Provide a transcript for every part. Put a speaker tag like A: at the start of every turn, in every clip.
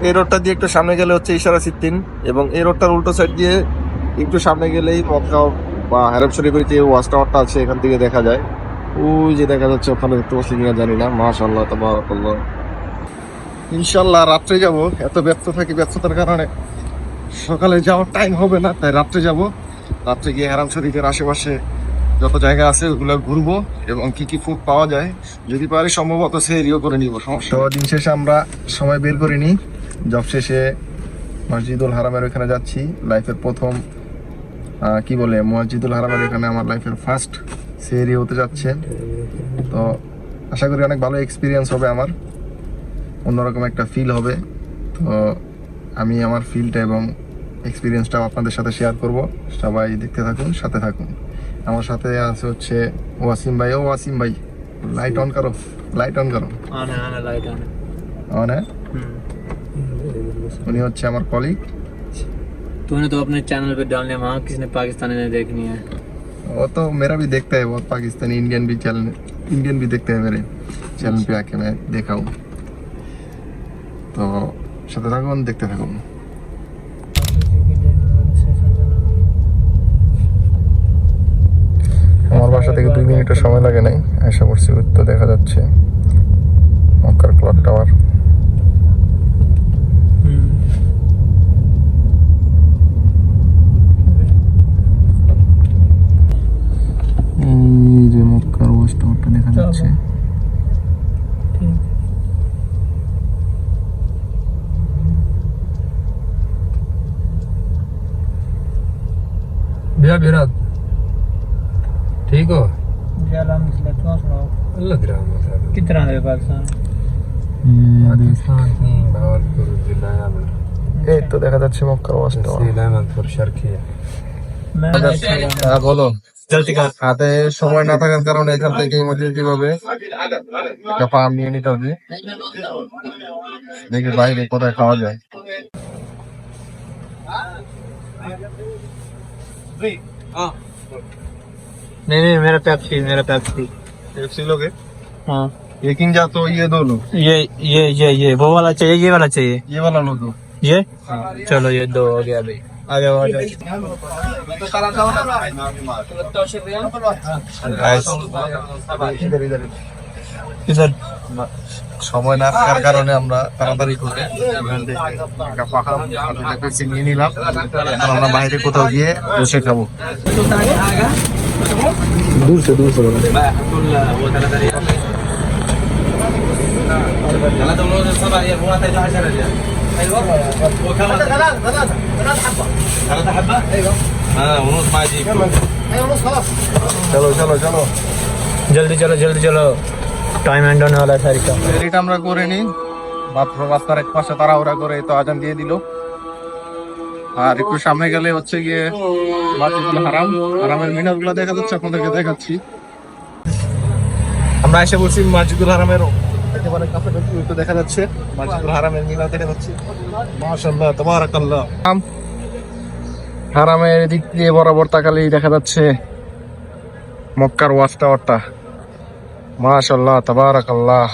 A: এই রোডটা দিয়ে একটু সামনে গেলে হচ্ছে ইশারা সিদ্দিন, এবং এই রোডটার উল্টো সাইড দিয়ে একটু সামনে গেলেই মক্কা বা হারাম শরীফের যে ওয়াচ টাওয়ারটা আছে এখান থেকে দেখা যায়। ওই যে দেখা যাচ্ছে, ওখানে দেখতে পাচ্ছি কিনা জানি না। মাশাআল্লাহ তাবারাকাল্লাহ। ইনশাল্লাহ রাত্রে যাব, এত ব্যস্ত থাকি, ব্যস্ততার কারণে সকালে যাওয়ার টাইম হবে না, তাই রাত্রে যাব। রাত্রে গিয়ে হারাম শরীফের আশেপাশে যত জায়গা আছে ওগুলো ঘুরবো, এবং কি কি ফুড পাওয়া যায় যদি পারি সম্ভবত সেরিও করে নিব। সমস্যা দিন শেষে আমরা সময় বের করিনি, জব শেষে মসজিদুল হারামের ওখানে যাচ্ছি। লাইফের প্রথম কি বলে মসজিদুল হারামের এখানে আমার লাইফের ফার্স্ট সেরি হতে যাচ্ছে। তো আশা করি অনেক ভালো এক্সপিরিয়েন্স হবে, আমার অন্যরকম একটা ফিল হবে। তো আমি আমার ফিলটা এবং এক্সপিরিয়েন্সটাও আপনাদের সাথে শেয়ার করব। সবাই দেখতে থাকুন, সাথে থাকুন। আমার সাথে আছে হচ্ছে ওয়াসিম ভাই। ও ওয়াসিম ভাই, লাইট অন করো, লাইট অন করো।
B: लाइट ऑन
A: অন है। উনি হচ্ছে আমার কলিগ।
B: तूने तो अपने चैनल पे डालने, वहाँ किसने पाकिस्तानी ने देखनी है।
A: वो तो मेरा भी देखता है बहुत, पाकिस्तानी इंडियन भी चैनल, इंडियन भी देखते हैं मेरे चैनल पे आके, मैं देखा हूँ। তো সাথে থাকুন, দেখতে থাকুন। আমার বাসা থেকে 2 মিনিটের সময় লাগে নাই, আশা করছি তো দেখা যাচ্ছে মক্কার ক্লক টাওয়ার। এই যে মক্কার ওয়াচ টাওয়ারটা দেখা যাচ্ছে।
C: बिरा ठीक हो अल्लाह
B: कितना है पाकिस्तान।
C: भावलपुर जिला
A: এই তো দেখা যাচ্ছে মক্কার ওয়াচ টাওয়ার।
C: सीलामपुर शर्खिया
A: বলো,
B: जल्दी कर।
A: হাতে সময় না থাকার কারণে এখান থেকে ইমার্জেন্সি ভাবে একটা পাম নিয়ে নিতে হবে। দেখি বাইরে কোথায় খাওয়া যায়।
B: नहीं मेरा पेप्सी, मेरा पेप्सी।
A: पेप्सी लोगे?
B: हाँ
A: ये किंग जा तो ये दो लो,
B: ये वो वाला चाहिए, ये वाला चाहिए,
A: ये वाला लो दो।
B: ये चलो ये दो हो गया भाई। आ जाओ आ जाओ। इधर
A: সময় না থাকার কারণে আমরা তাড়াতাড়ি করে একটা পাখা নিয়ে নিলাম। এখন আমরা বাইরে কোথাও গিয়ে বসে খাবো। দূর সে চলো চলো চলো,
B: जल्दी चलो जल्दी चलो, टाइम एंड होने वाला है सारी का।
A: এটা আমরা করে নিই মাত্র। রাস্তার এক পাশে তাড়াহুড়া করে তো আজান দিয়ে দিল। আর একটু সামনে গেলে হচ্ছে গিয়ে মসজিদুল হারাম, হারামের মিনার গুলো দেখা যাচ্ছে, আপনাদেরকে দেখাচ্ছি। আমরা এসে বলছি মসজিদুল হারামের একেবারে কাছাকাছি, তো দেখা যাচ্ছে মসজিদুল হারামের মিনার দেখা যাচ্ছে। মাশাআল্লাহ তাবারাকাল্লাহ। হারামের দিক দিয়ে বরাবর তাকালেই দেখা যাচ্ছে মক্কার ওয়াচ টাওয়ারটা। মাশাআল্লাহ তাবারাকাল্লাহ।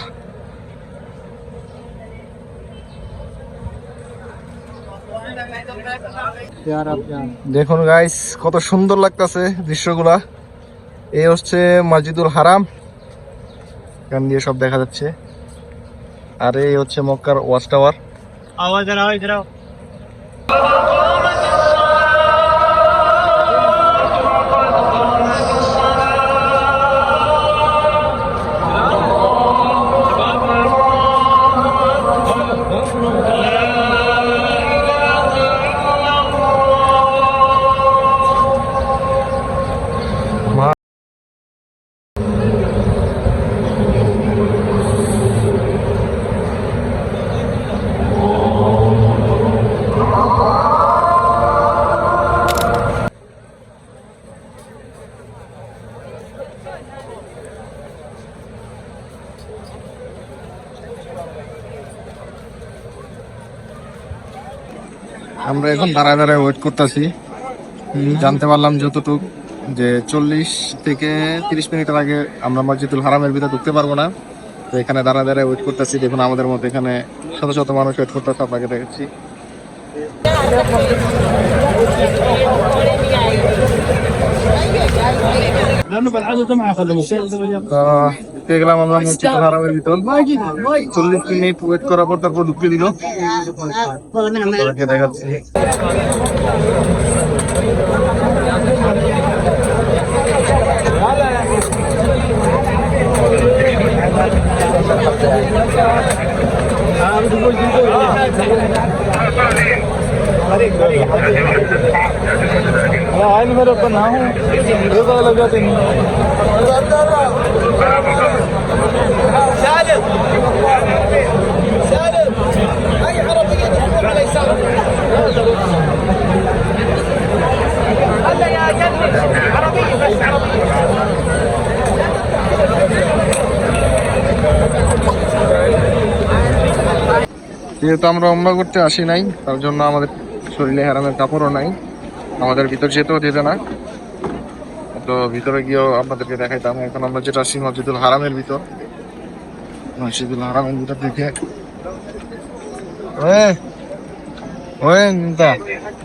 A: দেখুন গাইস, কত সুন্দর লাগতেছে দৃশ্যগুলা। এই হচ্ছে মসজিদুল হারাম, এখান দিয়ে সব দেখা যাচ্ছে। আর এই হচ্ছে মক্কার ওয়াচ টাওয়ার।
B: आवाज आओ इधर आओ।
A: আমরা এখন দাঁড়ায় দাঁড়ায় ওয়েট করতেছি। জানতে পারলাম যতটুক যে 40 থেকে 30 মিনিটের আগে আমরা মসজিদুল হারামের ভিতরে ঢুকতে পারবো না। তো এখানে দাঁড়ায় দাঁড়ায় ওয়েট করতেছি। দেখুন আমাদের মধ্যে এখানে শত শত মানুষ ওয়েট করতেছে, আপনাকে দেখেছি। দেখলাম আমরা মসজিদুল হারামের ভিতর 40 মিনিট ওয়েট করার পর তারপর ঢুকতে দিল। দেখাচ্ছি যেহেতু আমরা উমরা করতে আসি নাই, তার জন্য আমাদের শরীরে হারামের কাপড়ও নাই, আমাদের ভিতর যেতেও দিতে না। তো ভিতরে গিয়েও আপনাদেরকে দেখাইতাম। এখন আমরা যেটা আসি মসজিদুল হারামের ভিতর, মসজিদুল হারামের ভিতর দেখে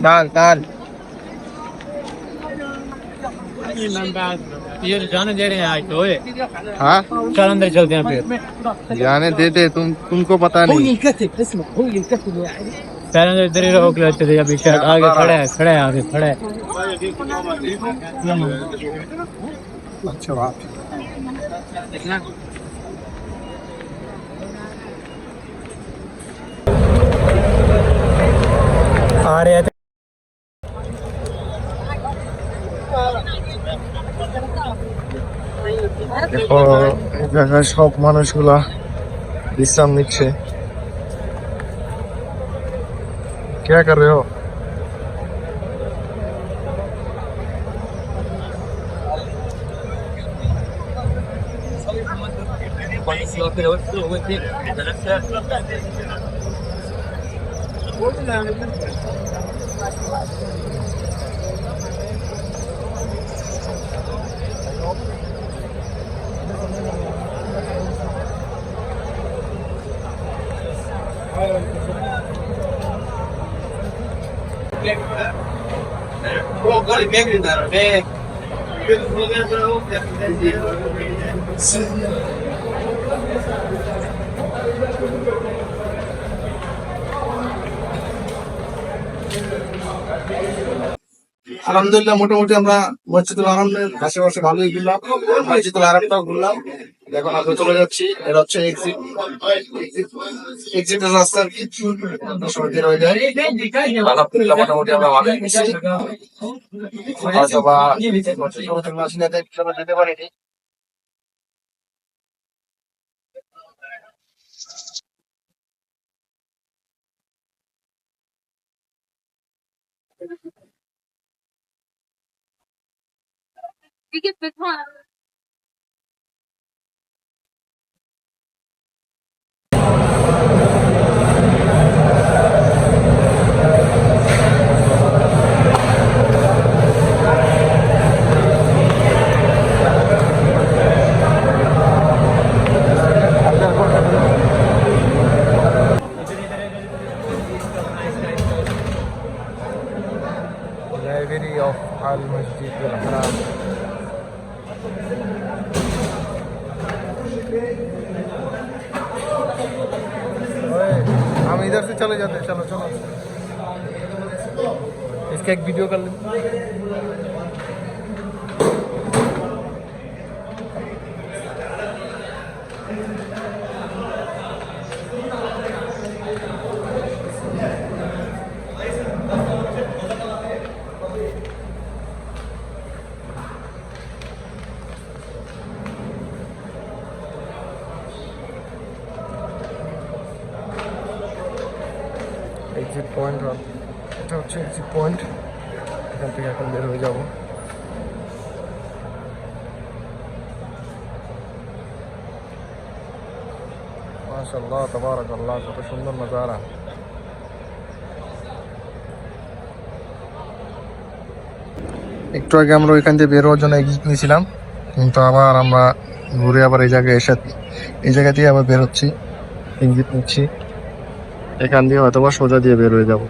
A: ডাল ডাল
B: ये जाने दे रहे हैं आज तो
A: हाँ
B: चल अंदर चलते हैं फिर
A: जाने देते तुमको पता नहीं।
B: पहले अंदर इधर ही रोक लेते थे, अभी शायद आगे खड़ा है आगे खड़ा है।
A: अच्छा बात
B: आ रहे थे
A: দেখো এই জায়গায় সব মানুষগুলা বিশ্রাম নিচ্ছে। क्या कर रहे हो? আলহামদুলিল্লাহ মোটামুটি আমরা মসজিদুল হারামের আশেপাশে ভালোই ঘুরলাম, মসজিদুল হারামটাও ঘুরলাম। এখন আমরা চলে যাচ্ছি, এটা হচ্ছে এক্সিটের রাস্তা আর কি। আলহামদুলিল্লাহ মোটামুটি আমরা ভালোই ঘুরছি। অথবা যেতে পারিনি। Library of Al Masjid Al Haram. हम इधर से चले जाते हैं, चलो चलो इसका एक वीडियो कर लेते हैं। এক্সিট পয়েন্ট, এটা হচ্ছে এক্সিট পয়েন্ট। এখান থেকে এখন বের হয়ে যাব। মাশাআল্লাহ তাবারাকাল্লাহ, কত সুন্দর নজারা। একটু আগে আমরা ওইখান থেকে বের হওয়ার জন্য এক্সিট নিয়েছিলাম, কিন্তু আবার আমরা ঘুরে আবার এই জায়গায় এসে এই জায়গা থেকে আবার বের হচ্ছি, এক্সিট নিচ্ছি। এখান দিয়ে হয়তো বা সোজা দিয়ে বের হয়ে যাবো।